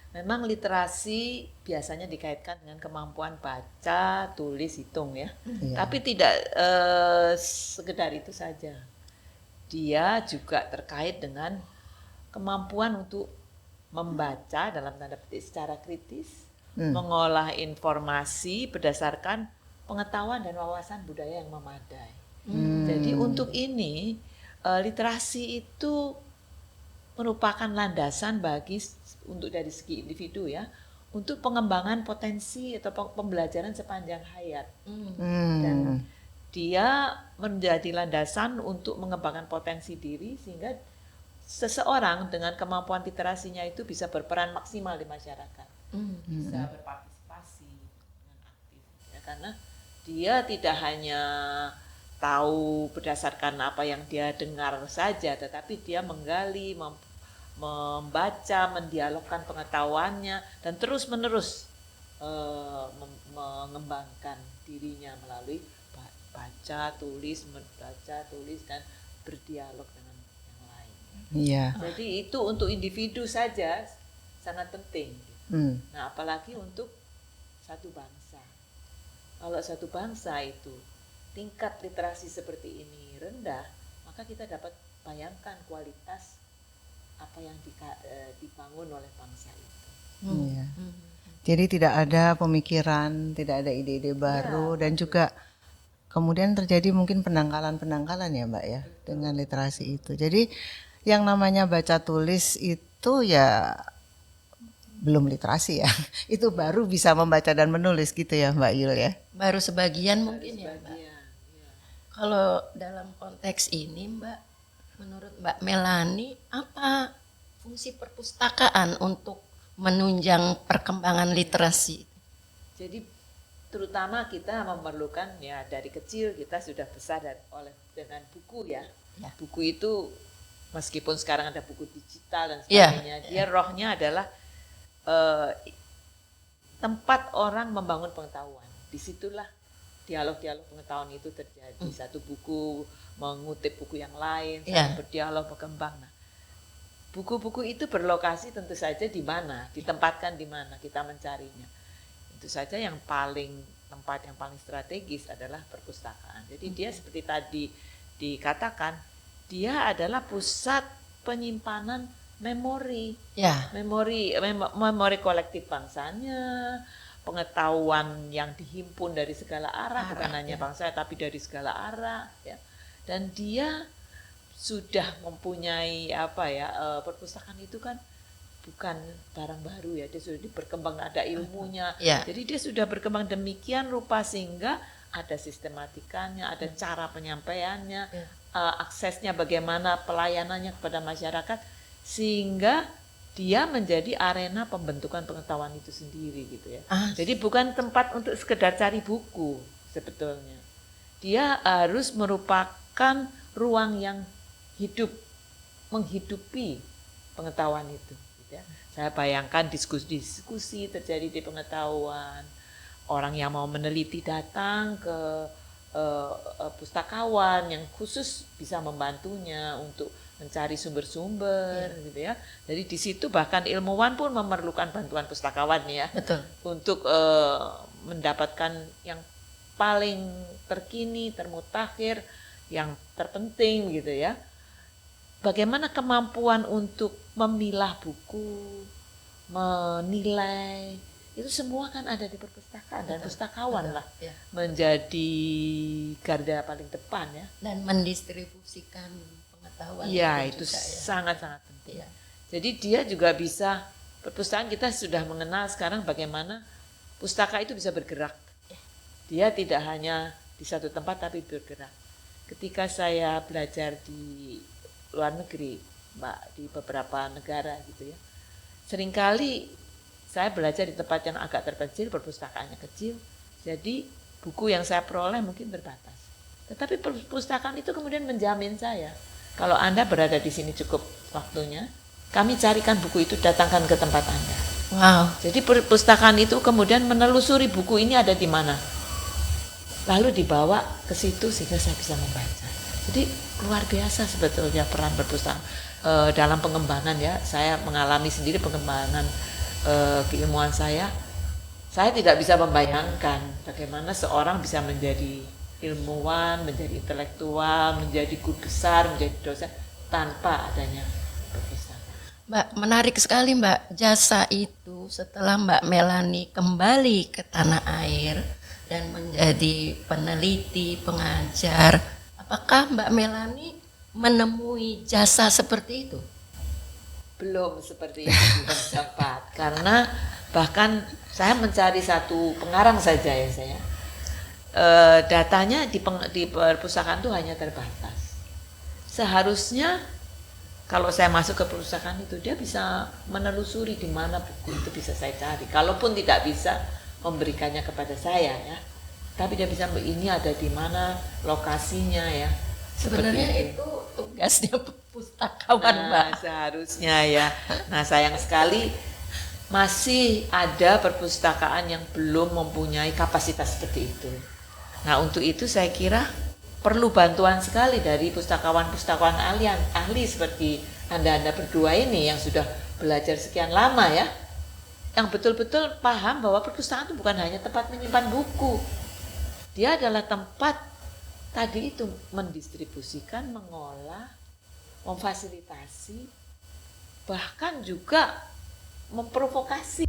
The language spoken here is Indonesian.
Memang literasi biasanya dikaitkan dengan kemampuan baca, tulis, hitung ya. Iya. Tapi tidak sekedar itu saja. Dia juga terkait dengan kemampuan untuk membaca dalam tanda petik secara kritis, mengolah informasi berdasarkan pengetahuan dan wawasan budaya yang memadai. Jadi untuk ini literasi itu merupakan landasan bagi untuk dari segi individu ya, untuk pengembangan potensi atau pembelajaran sepanjang hayat. Dan dia menjadi landasan untuk mengembangkan potensi diri sehingga seseorang dengan kemampuan literasinya itu bisa berperan maksimal di masyarakat, bisa berpartisipasi dengan aktif ya, karena dia tidak hanya tahu berdasarkan apa yang dia dengar saja, tetapi dia menggali, membaca, mendialogkan pengetahuannya dan terus-menerus mengembangkan dirinya melalui baca, tulis, membaca, tulis dan berdialog dengan yang lain. Iya. Jadi itu untuk individu saja sangat penting. Nah, apalagi untuk satu bangsa. Kalau satu bangsa itu tingkat literasi seperti ini rendah, maka kita dapat bayangkan kualitas apa yang dibangun oleh bangsa itu. Iya. Jadi tidak ada pemikiran, tidak ada ide-ide baru, dan juga kemudian terjadi mungkin penangkalan ya Mbak ya dengan literasi itu. Jadi yang namanya baca tulis itu ya belum literasi ya. Itu baru bisa membaca dan menulis gitu ya Mbak Yul ya. Baru sebagian mungkin ya Mbak. Kalau dalam konteks ini Mbak, menurut Mbak Melani, apa fungsi perpustakaan untuk menunjang perkembangan literasi? Jadi terutama kita memerlukan ya dari kecil kita sudah besar dengan buku ya. Buku itu meskipun sekarang ada buku digital dan sebagainya, dia rohnya adalah tempat orang membangun pengetahuan. Disitulah dialog-dialog pengetahuan itu terjadi. Satu buku mengutip buku yang lain, berdialog berkembang. Nah, buku-buku itu berlokasi tentu saja di mana, ditempatkan di mana kita mencarinya. Tentu saja tempat yang paling strategis adalah perpustakaan. Jadi dia seperti tadi dikatakan, dia adalah pusat penyimpanan memori, memori kolektif bangsanya, pengetahuan yang dihimpun dari segala arah, bukan hanya bangsa tapi dari segala arah ya. Dan dia sudah mempunyai perpustakaan itu kan bukan barang baru ya, dia sudah berkembang, ada ilmunya. Jadi dia sudah berkembang demikian rupa sehingga ada sistematikanya, ada cara penyampaiannya, aksesnya bagaimana, pelayanannya kepada masyarakat, sehingga dia menjadi arena pembentukan pengetahuan itu sendiri gitu ya. Jadi bukan tempat untuk sekedar cari buku sebetulnya. Dia harus merupakan ruang yang hidup, menghidupi pengetahuan itu. Gitu ya. Saya bayangkan diskusi terjadi di pengetahuan. Orang yang mau meneliti datang ke pustakawan yang khusus bisa membantunya untuk mencari sumber-sumber gitu ya. Jadi di situ bahkan ilmuwan pun memerlukan bantuan pustakawan ya. Betul. Untuk mendapatkan yang paling terkini, termutakhir, yang terpenting gitu ya. Bagaimana kemampuan untuk memilah buku, menilai, itu semua kan ada di perpustakaan dan pustakawan lah menjadi garda paling depan ya. Dan mendistribusikan pengetahuan itu sangat-sangat penting. Jadi dia juga bisa, perpustakaan kita sudah mengenal sekarang bagaimana pustaka itu bisa bergerak. Dia tidak hanya di satu tempat tapi bergerak. Ketika saya belajar di luar negeri, Mbak, di beberapa negara gitu ya, seringkali saya belajar di tempat yang agak terpencil, perpustakaannya kecil, jadi buku yang saya peroleh mungkin terbatas. Tetapi perpustakaan itu kemudian menjamin saya, kalau Anda berada di sini cukup waktunya, kami carikan buku itu, datangkan ke tempat Anda. Wow. Jadi perpustakaan itu kemudian menelusuri buku ini ada di mana, lalu dibawa ke situ sehingga saya bisa membaca. Jadi luar biasa sebetulnya peran perpustakaan dalam pengembangan ya. Saya mengalami sendiri pengembangan keilmuan saya tidak bisa membayangkan bagaimana seorang bisa menjadi ilmuwan, menjadi intelektual, menjadi guru besar, menjadi dosen tanpa adanya perpustakaan. Mbak, menarik sekali Mbak, jasa itu setelah Mbak Melani kembali ke tanah air dan menjadi peneliti, pengajar, apakah Mbak Melani menemui jasa seperti itu? Belum seperti itu, belum sempat. Karena bahkan saya mencari satu pengarang saja ya saya. Datanya di perpustakaan itu hanya terbatas. Seharusnya kalau saya masuk ke perpustakaan itu dia bisa menelusuri di mana buku itu bisa saya cari. Kalaupun tidak bisa memberikannya kepada saya ya, tapi dia bisa ini ada di mana lokasinya ya. Sebenarnya itu tugasnya pustakawan Mbak. Seharusnya ya. Nah sayang sekali masih ada perpustakaan yang belum mempunyai kapasitas seperti itu. Nah untuk itu saya kira perlu bantuan sekali dari pustakawan-pustakawan ahli seperti Anda berdua ini yang sudah belajar sekian lama ya. Yang betul-betul paham bahwa perpustakaan itu bukan hanya tempat menyimpan buku. Dia adalah tempat tadi itu mendistribusikan, mengolah, memfasilitasi, bahkan juga memprovokasi.